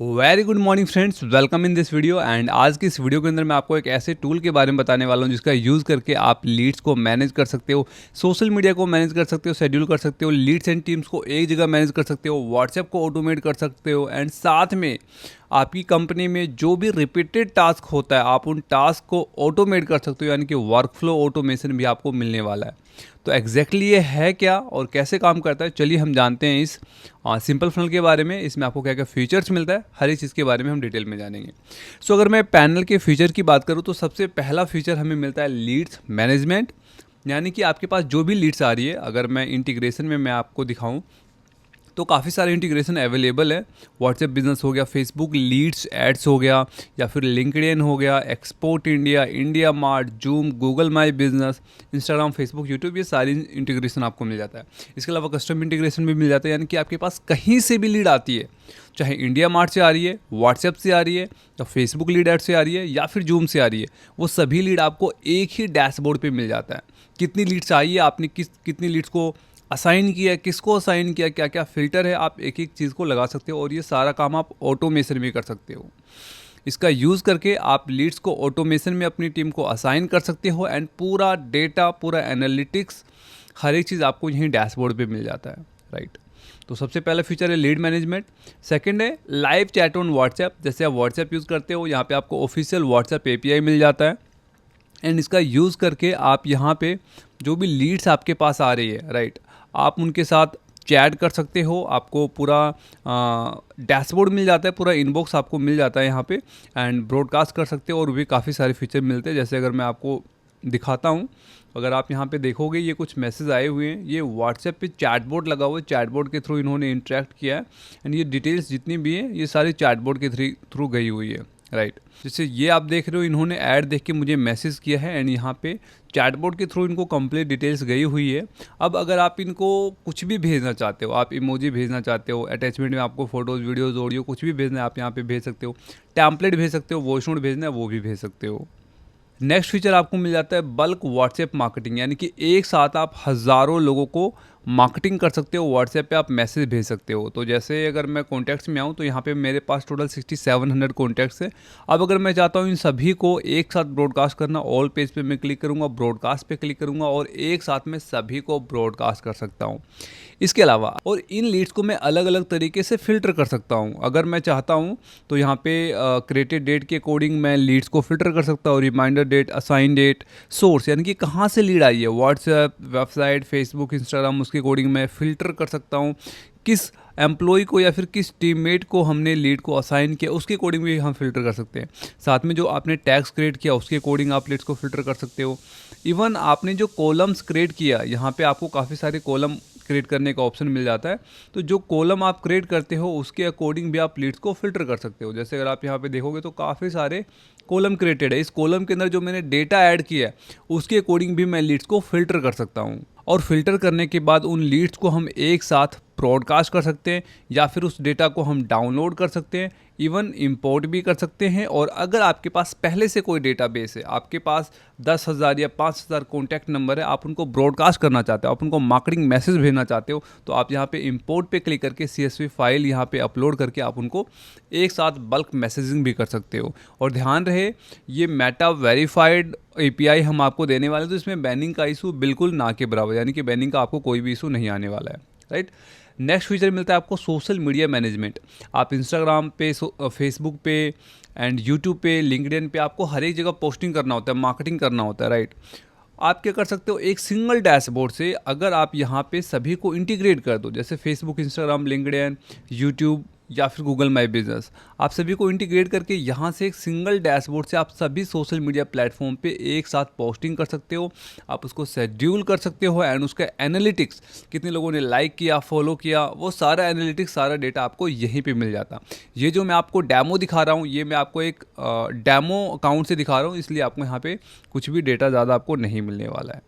Very good morning friends, welcome in this video. And आज की इस वीडियो के अंदर मैं आपको एक ऐसे टूल के बारे में बताने वाला हूं जिसका यूज़ करके आप लीड्स को मैनेज कर सकते हो, सोशल मीडिया को मैनेज कर सकते हो, शेड्यूल कर सकते हो, लीड्स एंड टीम्स को एक जगह मैनेज कर सकते हो, व्हाट्सएप को ऑटोमेट कर सकते हो, एंड साथ में आपकी कंपनी में जो भी रिपीटेड टास्क होता है आप उन टास्क को ऑटोमेट कर सकते हो, यानी कि वर्क फ्लो ऑटोमेशन भी आपको मिलने वाला है। तो एग्जैक्टली ये है क्या और कैसे काम करता है, चलिए हम जानते हैं इस सिंपल फनल के बारे में। इसमें आपको क्या क्या फीचर्स मिलता है, हर एक चीज़ के बारे में हम डिटेल में जानेंगे। सो अगर मैं पैनल के फीचर की बात करूँ तो सबसे पहला फीचर हमें मिलता है लीड्स मैनेजमेंट, यानी कि आपके पास जो भी लीड्स आ रही है, अगर मैं इंटीग्रेशन में मैं आपको दिखाऊं तो काफ़ी सारे इंटीग्रेशन अवेलेबल है। व्हाट्सएप बिजनेस हो गया, फेसबुक लीड्स एड्स हो गया, या फिर लिंक्डइन हो गया, export India, India mart, zoom, Google my business, Instagram, Facebook, YouTube, ये सारी इंटीग्रेशन आपको मिल जाता है। इसके अलावा कस्टम इंटीग्रेशन भी मिल जाता है, यानी कि आपके पास कहीं से भी लीड आती है, चाहे इंडिया मार्ट से आ रही है, व्हाट्सएप से आ रही है, या फेसबुक लीड एड से आ रही है, या फिर जूम से आ रही है, वो सभी लीड आपको एक ही डैशबोर्ड पे मिल जाता है। कितनी लीड्स आई है, आपने कितनी लीड्स को असाइन किया, किसको असाइन किया, क्या क्या फ़िल्टर है, आप एक एक चीज़ को लगा सकते हो और ये सारा काम आप ऑटोमेशन में कर सकते हो। इसका यूज़ करके आप लीड्स को ऑटोमेशन में अपनी टीम को असाइन कर सकते हो, एंड पूरा डेटा, पूरा एनालिटिक्स, हर एक चीज़ आपको यहीं डैशबोर्ड पे मिल जाता है, राइट। तो सबसे पहला फीचर है लीड मैनेजमेंट। सेकंड है लाइव चैट ऑन व्हाट्सएप। जैसे आप व्हाट्सएप यूज़ करते हो, यहाँ पे आपको ऑफिशियल व्हाट्सएप एपीआई मिल जाता है, एंड इसका यूज़ करके आप यहाँ पे जो भी लीड्स आपके पास आ रही है, राइट, आप उनके साथ चैट कर सकते हो। आपको पूरा डैशबोर्ड मिल जाता है, पूरा इनबॉक्स आपको मिल जाता है यहाँ पे, एंड ब्रॉडकास्ट कर सकते हो, और भी काफ़ी सारे फीचर मिलते हैं। जैसे अगर मैं आपको दिखाता हूँ, अगर आप यहाँ पे देखोगे ये कुछ मैसेज आए हुए हैं, ये व्हाट्सएप पे चैटबोर्ड लगा हुआ है, चैटबोर्ड के थ्रू इन्होंने इंटरेक्ट किया है, एंड ये डिटेल्स जितनी भी हैं ये सारी चैटबोर्ड के थ्रू गई हुई है, राइट। जैसे ये आप देख रहे हो, इन्होंने ऐड देख के मुझे मैसेज किया है, एंड यहाँ पे चैटबोर्ड के थ्रू इनको कंप्लीट डिटेल्स गई हुई है। अब अगर आप इनको कुछ भी भेजना चाहते हो, आप इमोजी भेजना चाहते हो, अटैचमेंट में आपको फोटोज़, वीडियोज़, ऑडियो कुछ भी भेजना है, आप यहाँ पे भेज सकते हो। टैम्पलेट भेज सकते हो, वॉइस नोट भेजना है वो भी भेज सकते हो। नेक्स्ट फीचर आपको मिल जाता है बल्क व्हाट्सएप मार्केटिंग, यानी कि एक साथ आप हज़ारों लोगों को मार्केटिंग कर सकते हो। व्हाट्सएप पे आप मैसेज भेज सकते हो। तो जैसे अगर मैं कॉन्टैक्ट्स में आऊँ तो यहाँ पे मेरे पास टोटल 6700 कॉन्टैक्ट्स है। अब अगर मैं चाहता हूँ इन सभी को एक साथ ब्रॉडकास्ट करना, ऑल पेज पे मैं क्लिक करूँगा, ब्रॉडकास्ट पे क्लिक करूँगा, और एक साथ में सभी को ब्रॉडकास्ट कर सकता हूँ। इसके अलावा और इन लीड्स को मैं अलग अलग तरीके से फ़िल्टर कर सकता हूँ। अगर मैं चाहता हूँ तो यहाँ पे क्रिएटेड डेट के अकॉर्डिंग मैं लीड्स को फ़िल्टर कर सकता हूँ, reminder date, assign date, source, यानी कि कहाँ से लीड आई है, व्हाट्सएप, वेबसाइट, फेसबुक, इंस्टाग्राम, उसके अकॉर्डिंग मैं फ़िल्टर कर सकता हूँ। किस एम्प्लॉय को या फिर किस टीममेट को हमने लीड को असाइन किया, उसके अकॉर्डिंग भी हम फिल्टर कर सकते हैं। साथ में जो आपने टैग्स क्रिएट किया उसके अकॉर्डिंग आप लीड्स को फिल्टर कर सकते हो। इवन आपने जो कॉलम्स क्रिएट किया, यहाँ पे आपको काफ़ी सारे कॉलम क्रिएट करने का ऑप्शन मिल जाता है। तो जो कॉलम आप क्रिएट करते हो उसके अकॉर्डिंग भी आप लीड्स को फिल्टर कर सकते हो। जैसे अगर आप यहाँ पे देखोगे तो काफ़ी सारे कॉलम क्रिएटेड है। इस कॉलम के अंदर जो मैंने डेटा ऐड किया है उसके अकॉर्डिंग भी मैं लीड्स को फिल्टर कर सकता हूँ, और फिल्टर करने के बाद उन लीड्स को हम एक साथ ब्रॉडकास्ट कर सकते हैं, या फिर उस डेटा को हम डाउनलोड कर सकते हैं, इवन इंपोर्ट भी कर सकते हैं। और अगर आपके पास पहले से कोई डेटाबेस है, आपके पास 10,000 या 5,000 कॉन्टैक्ट नंबर है, आप उनको ब्रॉडकास्ट करना चाहते हो, आप उनको मार्केटिंग मैसेज भेजना चाहते हो, तो आप यहाँ पे इंपोर्ट पे क्लिक करके CSV फाइल यहाँ पे अपलोड करके आप उनको एक साथ बल्क मैसेजिंग भी कर सकते हो। और ध्यान रहे, ये मेटा वेरीफाइड API हम आपको देने वाले, तो इसमें बैनिंग का इशू बिल्कुल ना के बराबर, यानी कि बैनिंग का आपको कोई भी इशू नहीं आने वाला है, राइट। नेक्स्ट फीचर मिलता है आपको सोशल मीडिया मैनेजमेंट। आप इंस्टाग्राम पे, फेसबुक पे, एंड यूट्यूब पे, लिंक्डइन पे आपको हर एक जगह पोस्टिंग करना होता है, मार्केटिंग करना होता है, राइट। आप क्या कर सकते हो, एक सिंगल डैशबोर्ड से अगर आप यहाँ पे सभी को इंटीग्रेट कर दो, जैसे फेसबुक, इंस्टाग्राम, लिंक्डइन, यूट्यूब, या फिर गूगल माई बिजनेस, आप सभी को इंटीग्रेट करके यहाँ से एक सिंगल डैशबोर्ड से आप सभी सोशल मीडिया प्लेटफॉर्म पे एक साथ पोस्टिंग कर सकते हो। आप उसको शेड्यूल कर सकते हो, एंड उसका एनालिटिक्स, कितने लोगों ने लाइक किया, फॉलो किया, वो सारा एनालिटिक्स, सारा डेटा आपको यहीं पे मिल जाता। ये जो मैं आपको डेमो दिखा रहा हूँ, ये मैं आपको एक डेमो अकाउंट से दिखा रहा हूँ, इसलिए आपको यहाँ पे कुछ भी डेटा ज़्यादा आपको नहीं मिलने वाला है।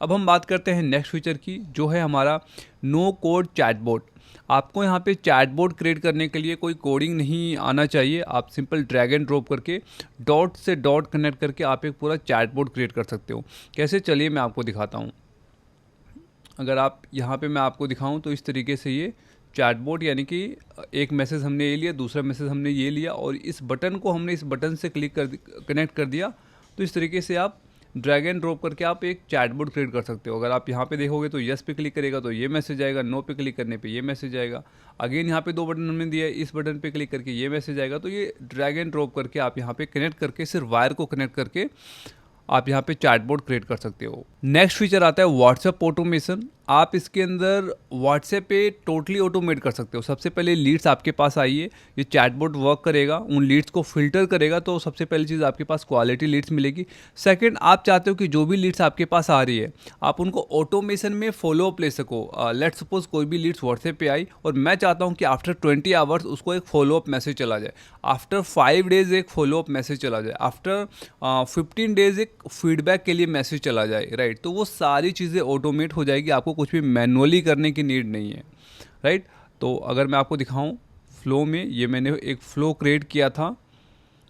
अब हम बात करते हैं नेक्स्ट फीचर की, जो है हमारा नो कोड चैटबॉट। आपको यहाँ पे चैटबॉट क्रिएट करने के लिए कोई कोडिंग नहीं आना चाहिए। आप सिंपल ड्रैग एंड ड्रॉप करके डॉट से डॉट कनेक्ट करके आप एक पूरा चैटबॉट क्रिएट कर सकते हो। कैसे, चलिए मैं आपको दिखाता हूँ। अगर आप यहाँ पे मैं आपको दिखाऊँ तो इस तरीके से ये चैटबॉट यानी कि एक मैसेज हमने ये लिया, दूसरा मैसेज हमने ये लिया और इस बटन को हमने इस बटन से कनेक्ट कर दिया। तो इस तरीके से आप ड्रैग एंड ड्रॉप करके आप एक चैटबॉट क्रिएट कर सकते हो। अगर आप यहाँ पे देखोगे तो यस पे क्लिक करेगा तो ये मैसेज आएगा, नो पे क्लिक करने पे ये मैसेज आएगा। अगेन यहाँ पे 2 बटन हमने दिया है, इस बटन पे क्लिक करके ये मैसेज आएगा। तो ये ड्रैग एंड ड्रॉप करके आप यहाँ पे कनेक्ट करके सिर्फ वायर को कनेक्ट करके आप यहाँ पे चैटबॉट क्रिएट कर सकते हो। नेक्स्ट फीचर आता है व्हाट्सएप ऑटोमेशन। आप इसके अंदर व्हाट्सएप पे टोटली ऑटोमेट कर सकते हो। सबसे पहले लीड्स आपके पास आई है, ये चैटबॉट वर्क करेगा, उन लीड्स को फिल्टर करेगा। तो सबसे पहली चीज़ आपके पास क्वालिटी लीड्स मिलेगी। सेकंड, आप चाहते हो कि जो भी लीड्स आपके पास आ रही है आप उनको ऑटोमेशन में फॉलो अप ले सको। लेट्स सपोज कोई भी लीड्स व्हाट्सएप पे आई और मैं चाहता हूँ कि आफ्टर 20 आवर्स उसको एक फॉलो अप मैसेज चला जाए, आफ्टर 5 डेज एक फॉलो अप मैसेज चला जाए, आफ्टर 15 डेज एक फीडबैक के लिए मैसेज चला जाए, राइट। तो वो सारी चीज़ें ऑटोमेट हो जाएगी, आपको कुछ भी मैनुअली करने की नीड नहीं है, राइट। तो अगर मैं आपको दिखाऊं फ्लो में, ये मैंने एक फ्लो क्रिएट किया था,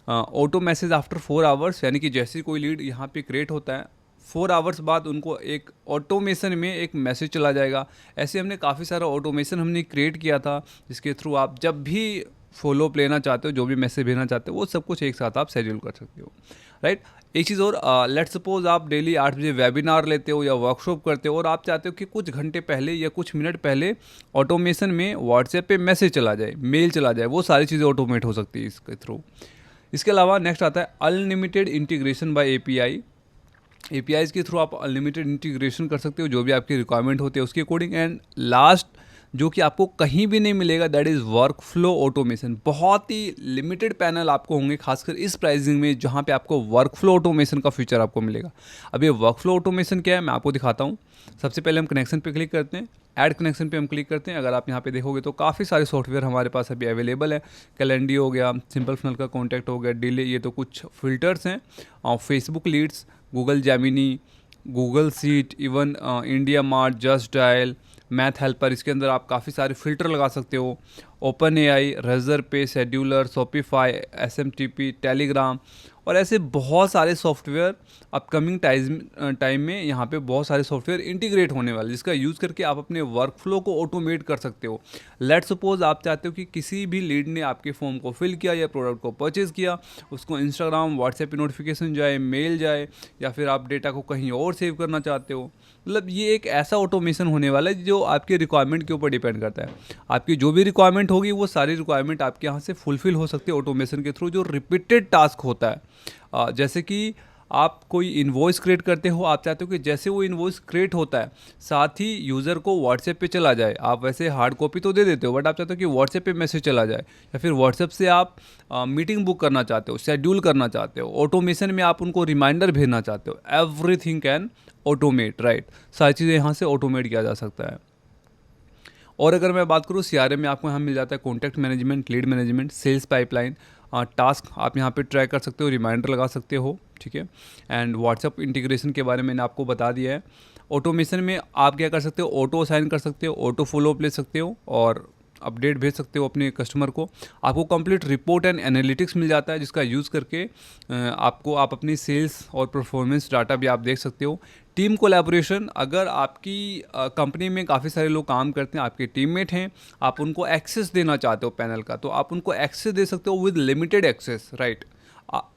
ऑटो मैसेज आफ्टर 4 आवर्स, यानी कि जैसे कोई लीड यहाँ पे क्रिएट होता है 4 आवर्स बाद उनको एक ऑटोमेशन में एक मैसेज चला जाएगा। ऐसे हमने काफ़ी सारा ऑटोमेशन हमने क्रिएट किया था जिसके थ्रू आप जब भी फॉलो अप लेना चाहते हो, जो भी मैसेज भेजना चाहते हो, वो सब कुछ एक साथ आप शेड्यूल कर सकते हो, राइट। एक चीज़ और, लेट्स सपोज आप डेली 8 बजे वेबिनार लेते हो या वर्कशॉप करते हो और आप चाहते हो कि कुछ घंटे पहले या कुछ मिनट पहले ऑटोमेशन में व्हाट्सएप पे मैसेज चला जाए, मेल चला जाए, वो सारी चीज़ें ऑटोमेट हो सकती है इसके थ्रू। इसके अलावा नेक्स्ट आता है unlimited integration by API. APIs के थ्रू आप अनलिमिटेड इंटीग्रेशन कर सकते हो जो भी आपकी रिक्वायरमेंट होती है उसके अकॉर्डिंग। एंड लास्ट जो कि आपको कहीं भी नहीं मिलेगा, that is work flow automation. बहुत ही लिमिटेड पैनल आपको होंगे खासकर इस प्राइसिंग में जहाँ पे आपको वर्क फ्लो ऑटोमेशन का फीचर आपको मिलेगा। अब ये वर्क फ्लो ऑटोमेशन क्या है मैं आपको दिखाता हूँ। सबसे पहले हम कनेक्शन पे क्लिक करते हैं, ऐड कनेक्शन पे हम क्लिक करते हैं। अगर आप यहाँ पे देखोगे तो काफ़ी सारे सॉफ्टवेयर हमारे पास अभी अवेलेबल है। कैलेंडी हो गया, सिंपल फनल का कॉन्टैक्ट हो गया, डिले, ये तो कुछ फिल्टर्स हैं। और Facebook leads, Google Gemini, Google sheet, even India Mart, Just Dial, math helper, इसके अंदर आप काफ़ी सारे फिल्टर लगा सकते हो। Open AI, Razorpay, scheduler, Shopify, SMTP, Telegram और ऐसे बहुत सारे सॉफ्टवेयर अपकमिंग टाइम में यहाँ पे बहुत सारे सॉफ्टवेयर इंटीग्रेट होने वाले जिसका यूज़ करके आप अपने वर्क फ्लो को ऑटोमेट कर सकते हो। लेट्स सपोज आप चाहते हो कि किसी भी लीड ने आपके फॉर्म को फिल किया या प्रोडक्ट को परचेज़ किया, उसको इंस्टाग्राम, व्हाट्सएप पे नोटिफिकेशन जाए, मेल जाए, या फिर आप डेटा को कहीं और सेव करना चाहते हो। मतलब ये एक ऐसा ऑटोमेशन होने वाला है जो आपके रिक्वायरमेंट के ऊपर डिपेंड करता है। आपकी जो भी रिक्वायरमेंट होगी वो सारी रिक्वायरमेंट आपके यहाँ से फुलफिल हो सकती है ऑटोमेशन के थ्रू। जो रिपीटेड टास्क होता है, जैसे कि आप कोई इनवॉइस क्रिएट करते हो, आप चाहते हो कि जैसे वो इनवॉइस क्रिएट होता है साथ ही यूज़र को व्हाट्सएप पे चला जाए। आप वैसे हार्ड कॉपी तो दे देते हो बट आप चाहते हो कि व्हाट्सएप पे मैसेज चला जाए, या फिर व्हाट्सएप से आप मीटिंग बुक करना चाहते हो, शेड्यूल करना चाहते हो, ऑटोमेशन में आप उनको रिमाइंडर भेजना चाहते हो। Everything can automate, right. सारी चीज़ें यहाँ से ऑटोमेट किया जा सकता है। और अगर मैं बात करूँ सीआरएम में आपको यहाँ मिल जाता है contact management, lead management, sales pipeline, task आप यहाँ पे ट्रैक कर सकते हो, रिमाइंडर लगा सकते हो, ठीक है। एंड व्हाट्सएप इंटीग्रेशन के बारे में मैंने आपको बता दिया है। ऑटोमेशन में आप क्या कर सकते हो, ऑटो असाइन कर सकते हो, ऑटो फॉलो अप ले सकते हो और अपडेट भेज सकते हो अपने कस्टमर को। आपको कंप्लीट रिपोर्ट एंड एनालिटिक्स मिल जाता है जिसका यूज़ करके आप अपनी सेल्स और परफॉर्मेंस डाटा भी आप देख सकते हो। टीम कोलैबोरेशन, अगर आपकी कंपनी में काफ़ी सारे लोग काम करते हैं, आपके टीममेट हैं, आप उनको एक्सेस देना चाहते हो पैनल का, तो आप उनको एक्सेस दे सकते हो विद लिमिटेड एक्सेस, राइट।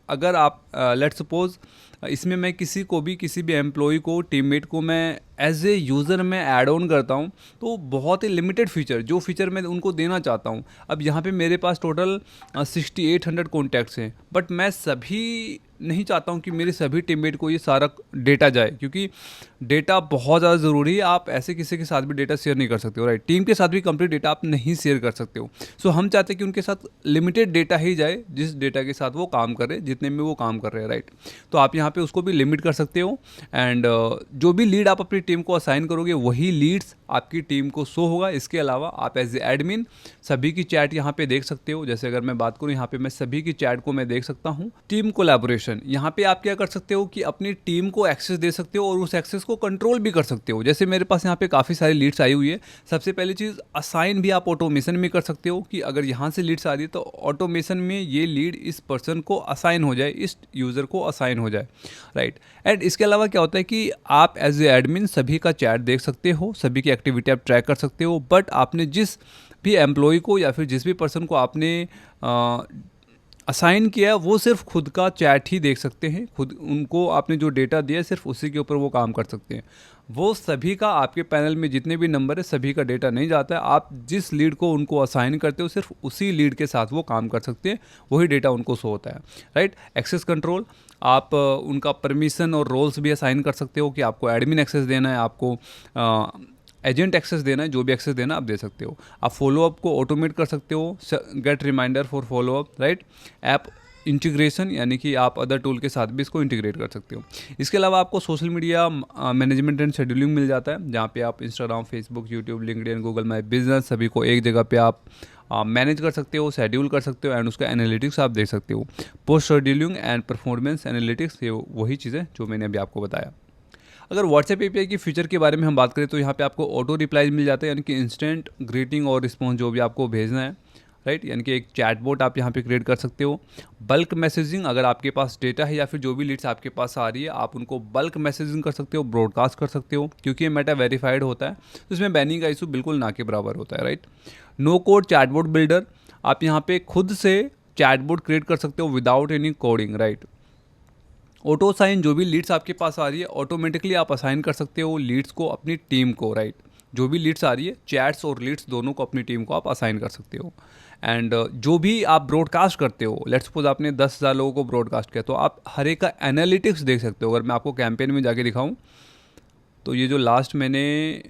अगर आप लेट्स सपोज इसमें मैं किसी भी एम्प्लॉय को, टीममेट को मैं एज ए यूज़र में ऐड ऑन करता हूँ तो बहुत ही लिमिटेड फीचर, जो फीचर मैं उनको देना चाहता हूँ। अब यहाँ पे मेरे पास टोटल 6800 कॉन्टैक्ट्स हैं बट मैं सभी नहीं चाहता हूँ कि मेरे सभी टीममेट को ये सारा डेटा जाए, क्योंकि डेटा बहुत ज़्यादा ज़रूरी है। आप ऐसे किसी के साथ भी डेटा शेयर नहीं कर सकते हो, राइट। टीम के साथ भी कंप्लीट डेटा आप नहीं शेयर कर सकते हो। सो हम चाहते हैं कि उनके साथ लिमिटेड डेटा ही जाए, जिस डेटा के साथ वो काम कर रहे हैं, जितने में वो काम कर रहे हैं, राइट। तो आप यहाँ पे उसको भी लिमिट कर सकते हो। एंड जो भी लीड आप अपनी टीम को असाइन करोगे वही लीड्स आपकी टीम को शो होगा। इसके अलावा आप एज ए एडमिन सभी की चैट यहाँ पे देख सकते हो। जैसे अगर मैं बात करूँ यहाँ पे मैं सभी की चैट को मैं देख सकता हूँ। टीम कोलैबोरेशन, यहाँ पे आप क्या कर सकते हो कि अपनी टीम को एक्सेस दे सकते हो और उस एक्सेस को कंट्रोल भी कर सकते हो। जैसे मेरे पास यहाँ पे काफ़ी सारी लीड्स आई हुई है। सबसे पहली चीज़, असाइन भी आप ऑटोमेशन में कर सकते हो कि अगर यहाँ से लीड्स आ रही है तो ऑटोमेशन में ये लीड इस पर्सन को असाइन हो जाए, इस यूज़र को असाइन हो जाए, राइट। एंड इसके अलावा क्या होता है कि आप एज ए एडमिन सभी का चैट देख सकते हो, सभी की एक्टिविटी आप ट्रैक कर सकते हो, बट आपने जिस भी एम्प्लॉय को या फिर जिस भी पर्सन को आपने असाइन किया है वो सिर्फ खुद का चैट ही देख सकते हैं, खुद उनको आपने जो डेटा दिया है सिर्फ उसी के ऊपर वो काम कर सकते हैं। वो सभी का आपके पैनल में जितने भी नंबर है सभी का डेटा नहीं जाता है। आप जिस लीड को उनको असाइन करते हो सिर्फ उसी लीड के साथ वो काम कर सकते हैं, वही डेटा उनको शो होता है, राइट। एक्सेस कंट्रोल, आप उनका परमिशन और रोल्स भी असाइन कर सकते हो कि आपको एडमिन एक्सेस देना है, आपको एजेंट एक्सेस देना है, जो भी एक्सेस देना आप दे सकते हो। आप फॉलोअप को ऑटोमेट कर सकते हो, get reminder for follow up, right. App integration, यानी कि आप अदर टूल के साथ भी इसको इंटीग्रेट कर सकते हो। इसके अलावा आपको social media management and scheduling मिल जाता है, जहाँ पे आप Instagram, Facebook, YouTube, LinkedIn, Google my business सभी को एक जगह पे आप मैनेज कर सकते हो, शेड्यूल कर सकते हो एंड उसका एनालिटिक्स आप देख सकते हो। Post scheduling and performance analytics, ये वही चीज़ें जो मैंने अभी आपको बताया। अगर व्हाट्सएप एपीआई की फीचर के बारे में हम बात करें तो यहाँ पे आपको ऑटो रिप्लाईज मिल जाता है, यानी कि इंस्टेंट ग्रीटिंग और रिस्पॉन्स जो भी आपको भेजना है, राइट। यानी कि एक चैटबॉट आप यहाँ पे क्रिएट कर सकते हो। बल्क मैसेजिंग, अगर आपके पास डेटा है या फिर जो भी लीड्स आपके पास आ रही है आप उनको बल्क मैसेजिंग कर सकते हो, ब्रॉडकास्ट कर सकते हो, क्योंकि ये मेटा वेरीफाइड होता है तो इसमें बैनिंग का इशू बिल्कुल ना के बराबर होता है, right. No code chatbot builder, आप यहाँ पे खुद से चैटबॉट क्रिएट कर सकते हो without any coding, right. Auto sign, जो भी लीड्स आपके पास आ रही है ऑटोमेटिकली आप असाइन कर सकते हो लीड्स को अपनी टीम को, राइट। जो भी लीड्स आ रही है, चैट्स और लीड्स दोनों को अपनी टीम को आप असाइन कर सकते हो। एंड जो भी आप ब्रॉडकास्ट करते हो, लेट्स सपोज आपने 10,000 लोगों को ब्रॉडकास्ट किया तो आप हर एक का एनालिटिक्स देख सकते हो। अगर मैं आपको कैंपेन में जाके दिखाऊं तो ये जो लास्ट मैंने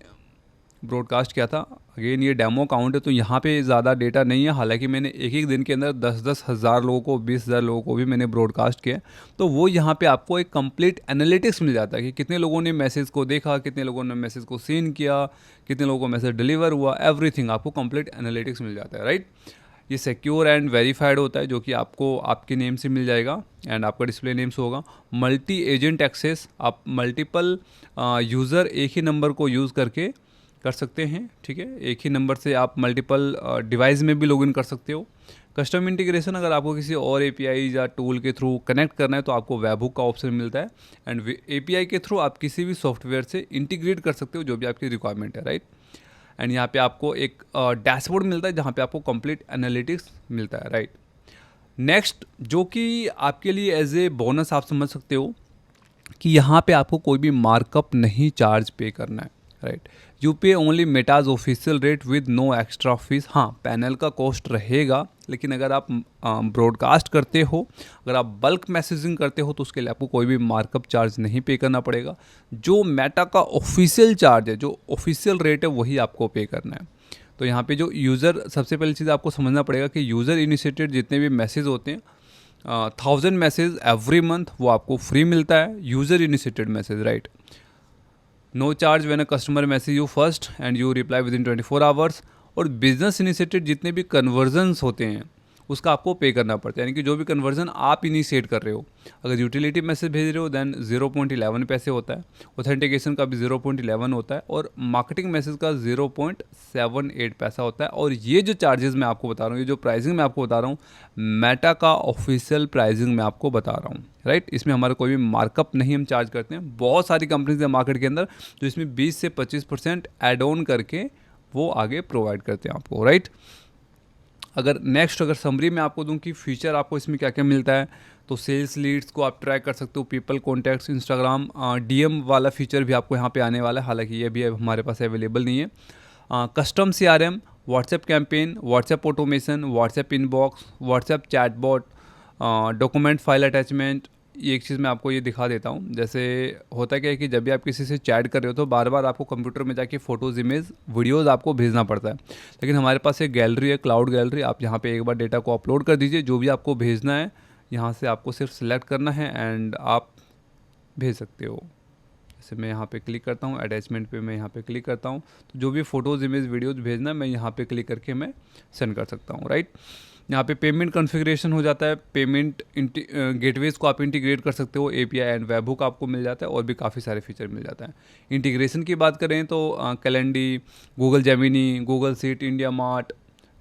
ब्रॉडकास्ट किया था, अगेन ये डेमो अकाउंट है तो यहाँ पे ज़्यादा डेटा नहीं है, हालांकि मैंने एक एक दिन के अंदर 10-10 हज़ार लोगों को, 20,000 लोगों को भी मैंने ब्रॉडकास्ट किया। तो वो यहाँ पे आपको एक कंप्लीट एनालिटिक्स मिल जाता है कि कितने लोगों ने मैसेज को देखा, कितने लोगों ने मैसेज को सीन किया, कितने लोगों को मैसेज डिलीवर हुआ, एवरीथिंग आपको कंप्लीट एनालिटिक्स मिल जाता है, राइट। ये सिक्योर एंड वेरीफाइड होता है, जो कि आपको आपके नेम से मिल जाएगा एंड आपका डिस्प्ले नेम से होगा। मल्टी एजेंट एक्सेस, आप मल्टीपल यूज़र एक ही नंबर को यूज़ करके कर सकते हैं, ठीक है। एक ही नंबर से आप मल्टीपल डिवाइस में भी लॉगिन कर सकते हो। कस्टम इंटीग्रेशन, अगर आपको किसी और एपीआई या टूल के थ्रू कनेक्ट करना है तो आपको वेबहुक का ऑप्शन मिलता है एंड एपीआई के थ्रू आप किसी भी सॉफ्टवेयर से इंटीग्रेट कर सकते हो जो भी आपकी रिक्वायरमेंट है, राइट। एंड यहाँ पे आपको एक डैशबोर्ड मिलता है जहाँ पे आपको कंप्लीट एनालिटिक्स मिलता है, राइट। नेक्स्ट, जो कि आपके लिए एज ए बोनस आप समझ सकते हो कि यहाँ पे आपको कोई भी मार्कअप नहीं चार्ज पे करना है, right. You pay only Meta's official rate with no extra fees. हाँ, पैनल का कॉस्ट रहेगा, लेकिन अगर आप ब्रॉडकास्ट करते हो, अगर आप बल्क मैसेजिंग करते हो तो उसके लिए आपको कोई भी मार्कअप चार्ज नहीं पे करना पड़ेगा। जो मेटा का ऑफिशियल चार्ज है, जो ऑफिशियल रेट है, वही आपको पे करना है। तो यहाँ पे जो यूज़र, सबसे पहली चीज़ आपको समझना पड़ेगा कि यूज़र इनिशिएटेड जितने भी मैसेज होते हैं, 1000 मैसेज एवरी मंथ, वो आपको फ्री मिलता है, user initiated message, right. No charge when a customer message you first and you reply within 24 hours. और बिजनेस इनिशिएटेड जितने भी कन्वर्जन्स होते हैं उसका आपको पे करना पड़ता है, यानी कि जो भी कन्वर्जन आप इनिशिएट कर रहे हो, अगर यूटिलिटी मैसेज भेज रहे हो देन 0.11 पैसे होता है, ऑथेंटिकेशन का भी 0.11 होता है और मार्केटिंग मैसेज का 0.78 पैसा होता है। और ये जो चार्जेस मैं आपको बता रहा हूँ, ये जो प्राइसिंग मैं आपको बता रहा हूँ, मेटा का ऑफिशियल प्राइसिंग मैं आपको बता रहा हूँ, राइट। इसमें हमारा कोई भी मार्कअप नहीं हम चार्ज करते हैं। बहुत सारी कंपनीज है मार्केट के अंदर जो इसमें 20 से 25% एड ऑन करके वो आगे प्रोवाइड करते हैं आपको, राइट। अगर समरी में आपको दूं कि फीचर आपको इसमें क्या क्या मिलता है, तो सेल्स लीड्स को आप ट्रैक कर सकते हो, पीपल कॉन्टैक्ट्स, इंस्टाग्राम डीएम वाला फीचर भी आपको यहाँ पे आने वाला है, हालांकि ये भी हमारे पास अवेलेबल नहीं है। Custom CRM, WhatsApp campaign, WhatsApp automation, WhatsApp inbox, WhatsApp chatbot, document file attachment. ये एक चीज़ मैं आपको ये दिखा देता हूँ। जैसे होता क्या है कि जब भी आप किसी से चैट कर रहे हो तो बार बार आपको कंप्यूटर में जाके फ़ोटोज़, इमेज, वीडियोज़ आपको भेजना पड़ता है, लेकिन हमारे पास एक गैलरी है, क्लाउड गैलरी। आप यहाँ पे एक बार डेटा को अपलोड कर दीजिए, जो भी आपको भेजना है यहाँ से आपको सिर्फ सेलेक्ट करना है एंड आप भेज सकते हो। जैसे मैं यहाँ पे क्लिक करता हूँ, अटैचमेंट पे मैं यहाँ पे क्लिक करता हूँ, तो जो भी फ़ोटोज़, इमेज, वीडियोज़ भेजना है मैं यहाँ पे क्लिक करके मैं सेंड कर सकता हूँ, राइट। यहाँ पे पेमेंट कॉन्फ़िगरेशन हो जाता है, पेमेंट गेटवेज़ को आप इंटीग्रेट कर सकते हो, एपीआई एंड वेबहुक आपको मिल जाता है और भी काफ़ी सारे फीचर मिल जाता है। इंटीग्रेशन की बात करें तो Calendly, Google Gemini, Google Sheet, India Mart,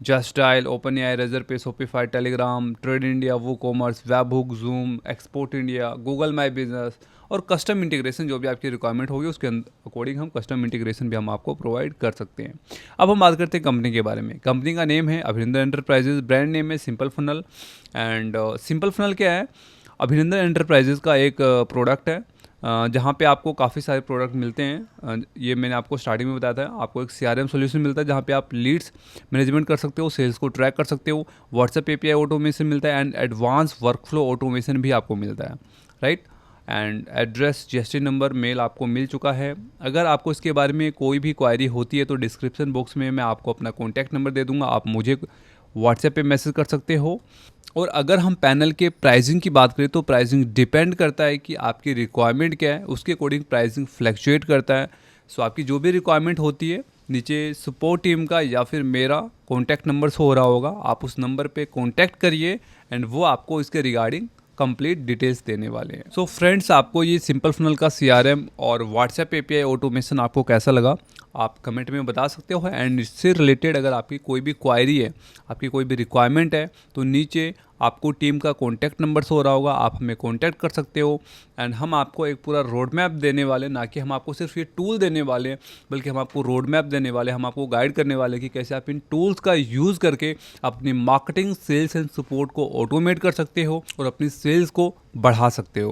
Just Dial, OpenAI, Razorpay, Shopify, Telegram, Trade India, WooCommerce, webhook, Zoom, Export India, Google my business और कस्टम इंटीग्रेशन जो भी आपकी रिक्वायरमेंट होगी उसके अकॉर्डिंग हम कस्टम इंटीग्रेशन भी हम आपको प्रोवाइड कर सकते हैं। अब हम बात करते हैं कंपनी के बारे में। कंपनी का नेम है अभिनंदन एंटरप्राइजेज, ब्रांड नेम है simple funnel. And simple funnel क्या है? अभिनंदन एंटरप्राइजेज का एक प्रोडक्ट है जहाँ पे आपको काफ़ी सारे प्रोडक्ट मिलते हैं। ये मैंने आपको स्टार्टिंग में बताया था, आपको एक CRM सॉल्यूशन मिलता है जहाँ पे आप लीड्स मैनेजमेंट कर सकते हो, सेल्स को ट्रैक कर सकते हो, व्हाट्सएप API ऑटोमेशन मिलता है एंड एडवांस वर्कफ्लो ऑटोमेशन भी आपको मिलता है, right. And address, GST number, mail आपको मिल चुका है। अगर आपको इसके बारे में कोई भी क्वायरी होती है तो डिस्क्रिप्शन बॉक्स में मैं आपको अपना कॉन्टैक्ट नंबर दे दूँगा, आप मुझे व्हाट्सएप पे मैसेज कर सकते हो। और अगर हम पैनल के प्राइसिंग की बात करें तो प्राइसिंग डिपेंड करता है कि आपकी रिक्वायरमेंट क्या है, उसके अकॉर्डिंग प्राइसिंग फ्लैक्चुएट करता है। सो आपकी जो भी रिक्वायरमेंट होती है, नीचे सपोर्ट टीम का या फिर मेरा कॉन्टैक्ट नंबर शो हो रहा होगा, आप उस नंबर पे कॉन्टैक्ट करिए एंड वो आपको इसके रिगार्डिंग कंप्लीट डिटेल्स देने वाले हैं। सो फ्रेंड्स, आपको ये सिंपल फनल का CRM और व्हाट्सएप API ऑटोमेशन आपको कैसा लगा आप कमेंट में बता सकते हो। एंड इससे रिलेटेड अगर आपकी कोई भी क्वायरी है, आपकी कोई भी रिक्वायरमेंट है, तो नीचे आपको टीम का कॉन्टैक्ट नंबर हो रहा होगा, आप हमें कॉन्टैक्ट कर सकते हो। एंड हम आपको एक पूरा रोड मैप देने वाले, ना कि हम आपको सिर्फ ये टूल देने वाले हैं, बल्कि हम आपको रोड मैप देने वाले, हम आपको गाइड करने वाले कि कैसे आप इन टूल्स का यूज़ करके अपनी मार्केटिंग, सेल्स एंड सपोर्ट को ऑटोमेट कर सकते हो और अपनी सेल्स को बढ़ा सकते हो।